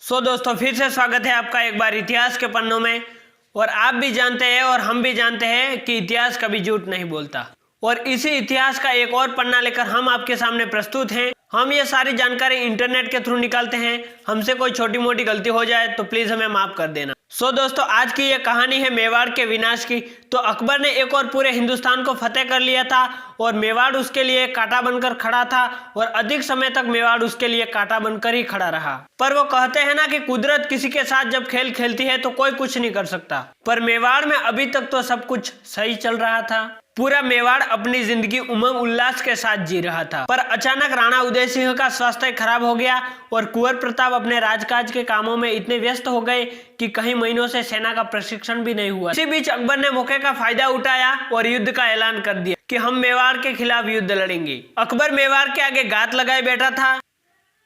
दोस्तों फिर से स्वागत है आपका एक बार इतिहास के पन्नों में। और आप भी जानते हैं और हम भी जानते हैं कि इतिहास कभी झूठ नहीं बोलता। और इसी इतिहास का एक और पन्ना लेकर हम आपके सामने प्रस्तुत हैं। हम ये सारी जानकारी इंटरनेट के थ्रू निकालते हैं। हमसे कोई छोटी मोटी गलती हो जाए तो प्लीज हमें माफ कर देना। दोस्तों आज की ये कहानी है मेवाड़ के विनाश की। तो अकबर ने एक और पूरे हिंदुस्तान को फतेह कर लिया था और मेवाड़ उसके लिए कांटा बनकर खड़ा था और अधिक समय तक मेवाड़ उसके लिए कांटा बनकर ही खड़ा रहा। पर वो कहते हैं ना कि कुदरत किसी के साथ जब खेल खेलती है तो कोई कुछ नहीं कर सकता। पर मेवाड़ में अभी तक तो सब कुछ सही चल रहा था। पूरा मेवाड़ अपनी जिंदगी उमंग उल्लास के साथ जी रहा था। पर अचानक राणा उदय सिंह का स्वास्थ्य खराब हो गया और कुंवर प्रताप अपने राजकाज के कामों में इतने व्यस्त हो गए कि कई महीनों से सेना का प्रशिक्षण भी नहीं हुआ। इसी बीच अकबर ने मौके का फायदा उठाया और युद्ध का ऐलान कर दिया कि हम मेवाड़ के खिलाफ युद्ध लड़ेंगे। अकबर मेवाड़ के आगे घात लगाए बैठा था।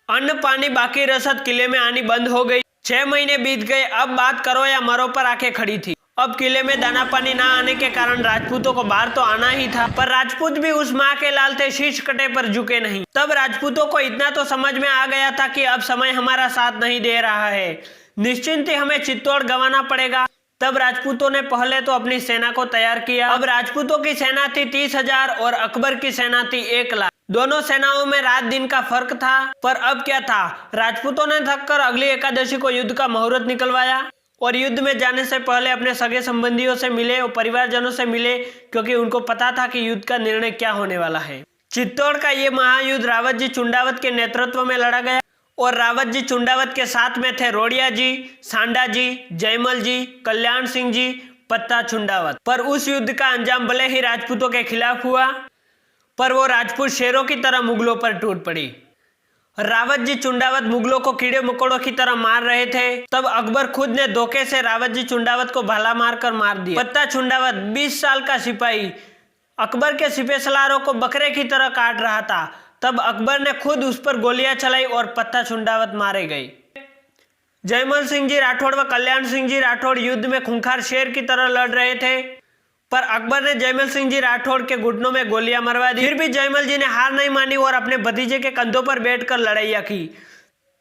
अन्न पानी बाकी रसद किले में आनी बंद हो गई। 6 महीने बीत गए। अब बात करो या मरो पर आके खड़ी थी। अब किले में दाना पानी ना आने के कारण राजपूतों को बाहर तो आना ही था। पर राजपूत भी उस माँ के लाल थे, शीश कटे पर झुके नहीं। तब राजपूतों को इतना तो समझ में आ गया था कि अब समय हमारा साथ नहीं दे रहा है, निश्चिंत ही हमें चित्तौड़ गंवाना पड़ेगा। तब राजपूतों ने पहले तो अपनी सेना को तैयार किया। अब राजपूतों की सेना थी 30,000 और अकबर की सेना थी 1 लाख। दोनों सेनाओं में रात दिन का फर्क था। पर अब क्या था, राजपूतों ने थककर अगली एकादशी को युद्ध का मुहूर्त निकलवाया और युद्ध में जाने से पहले अपने सगे संबंधियों से मिले और परिवारजनों से मिले, क्योंकि उनको पता था कि युद्ध का निर्णय क्या होने वाला है। चित्तौड़ का ये महायुद्ध रावत जी चुंडावत के नेतृत्व में लड़ा गया और रावत जी चुंडावत के साथ में थे रोड़िया जी, सांडा जी, जयमल जी, कल्याण सिंह जी, पत्ता चुंडावत। पर उस युद्ध का अंजाम भले ही राजपूतों के खिलाफ हुआ, पर वो राजपूत शेरों की तरह मुगलों पर टूट पड़ी। रावत जी चुंडावत मुगलों को कीड़े मकोड़ों की तरह मार रहे थे। तब अकबर खुद ने धोखे से रावत जी चुंडावत को भाला मारकर मार दिया। पत्ता चुंडावत 20 साल का सिपाही अकबर के सिपह सलारों को बकरे की तरह काट रहा था। तब अकबर ने खुद उस पर गोलियां चलाई और पत्ता चुंडावत मारे गए। जयमल सिंह जी राठौड़ व कल्याण सिंह जी राठौड़ युद्ध में खूंखार शेर की तरह लड़ रहे थे, पर अकबर ने जयमल सिंह जी राठौड़ के घुटनों में गोलियां मरवा दी। फिर भी जयमल जी ने हार नहीं मानी और अपने भतीजे के कंधों पर बैठकर लड़ाइयाँ की।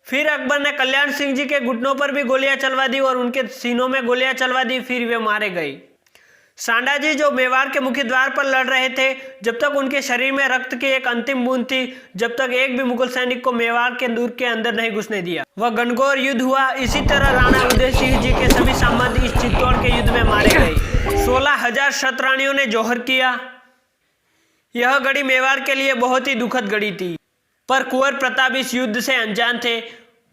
फिर अकबर ने कल्याण सिंह जी के घुटनों पर भी गोलियां चलवा दी और उनके सीनों में गोलियां चलवा दी। फिर वे मारे गए। सांडा जी जो मेवाड़ के मुख्य द्वार पर लड़ रहे थे, जब तक उनके शरीर में रक्त की एक अंतिम बूंद थी, जब तक एक भी मुगल सैनिक को मेवाड़ के दूर के अंदर नहीं घुसने दिया। वह घनघोर युद्ध हुआ। इसी तरह राणा उदय सिंह जी के सभी सामंत इस चित्तौड़ के युद्ध में मारे गए। 16,000 शतरानियों ने जौहर किया। यह घड़ी मेवाड़ के लिए बहुत ही दुखद घड़ी थी। पर कुंवर प्रताप इस युद्ध से अनजान थे।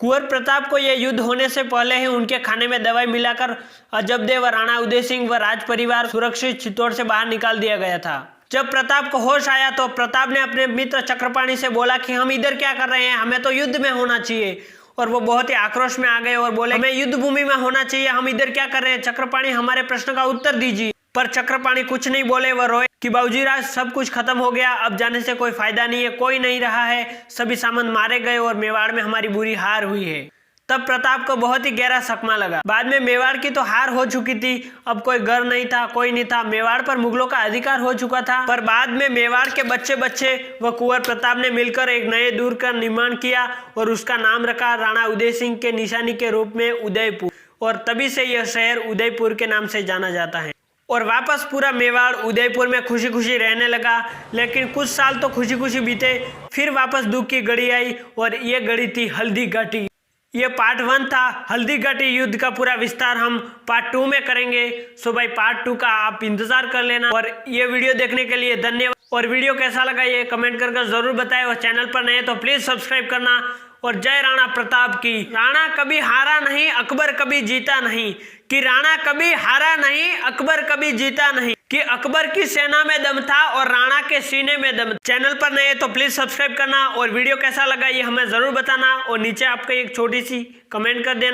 कुंवर प्रताप को यह युद्ध होने से पहले ही उनके खाने में दवाई मिलाकर अजबदेव व राणा उदय सिंह व राज परिवार सुरक्षित चित्तौड़ से बाहर निकाल दिया गया था। जब प्रताप को होश आया तो प्रताप ने अपने मित्र चक्रपाणी से बोला कि हम इधर क्या कर रहे हैं, हमें तो युद्ध में होना चाहिए। और वो बहुत ही आक्रोश में आ गए और बोले, हमें युद्ध भूमि में होना चाहिए, हम इधर क्या कर रहे हैं, चक्रपाणी हमारे प्रश्न का उत्तर दीजिए। पर चक्रपाणी कुछ नहीं बोले। वह रोए कि बाबूजीराज सब कुछ खत्म हो गया, अब जाने से कोई फायदा नहीं है, कोई नहीं रहा है, सभी सामंत मारे गए और मेवाड़ में हमारी बुरी हार हुई है। तब प्रताप को बहुत ही गहरा सकमा लगा। बाद में मेवाड़ की तो हार हो चुकी थी, अब कोई घर नहीं था, कोई नहीं था, मेवाड़ पर मुगलों का अधिकार हो चुका था। पर बाद में मेवाड़ के बच्चे व कुंवर प्रताप ने मिलकर एक नए दुर्ग का निर्माण किया और उसका नाम रखा राणा उदय सिंह के निशानी के रूप में उदयपुर। और तभी से यह शहर उदयपुर के नाम से जाना जाता है। और वापस पूरा मेवाड़ उदयपुर में खुशी खुशी रहने लगा। लेकिन कुछ साल तो खुशी खुशी बीते, फिर वापस दुख की घड़ी आई और ये घड़ी थी हल्दी घाटी। ये पार्ट 1 था। हल्दी घाटी युद्ध का पूरा विस्तार हम पार्ट 2 में करेंगे। सो भाई पार्ट 2 का आप इंतजार कर लेना। और ये वीडियो देखने के लिए धन्यवाद। और वीडियो कैसा लगा ये कमेंट कर जरूर बताएं। और चैनल पर नए तो प्लीज सब्सक्राइब करना। और जय राणा प्रताप की। राणा कभी हारा नहीं, अकबर कभी जीता नहीं। कि राणा कभी हारा नहीं, अकबर कभी जीता नहीं। कि अकबर की सेना में दम था और राणा के सीने में दम। चैनल पर नए तो प्लीज सब्सक्राइब करना और वीडियो कैसा लगा ये हमें जरूर बताना और नीचे आपको एक छोटी सी कमेंट कर देना।